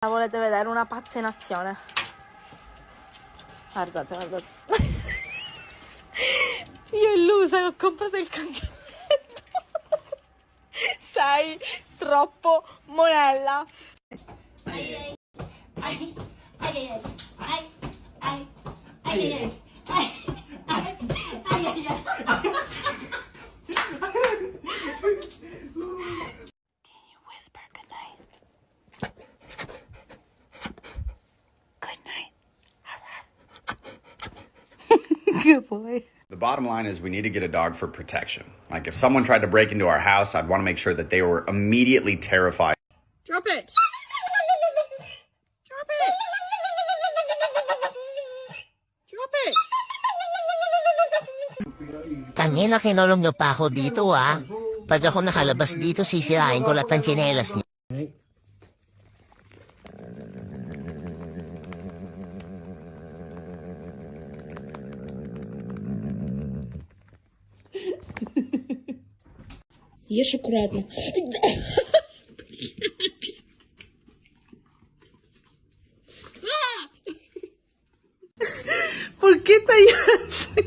Volete vedere una pazza in azione? Guardate, guardate. Io illusa che ho comprato il cancelletto. Sei troppo monella. Good boy. The bottom line is we need to get a dog for protection. Like if someone tried to break into our house, I'd want to make sure that they were immediately terrified. Drop it. Drop it. Drop it. Kanina kinulong nyo pa ako dito Pag ako nakalabas dito, sisirain ko lahat ng tsinelas niyo. Ешь аккуратно. ¿Por qué tallas?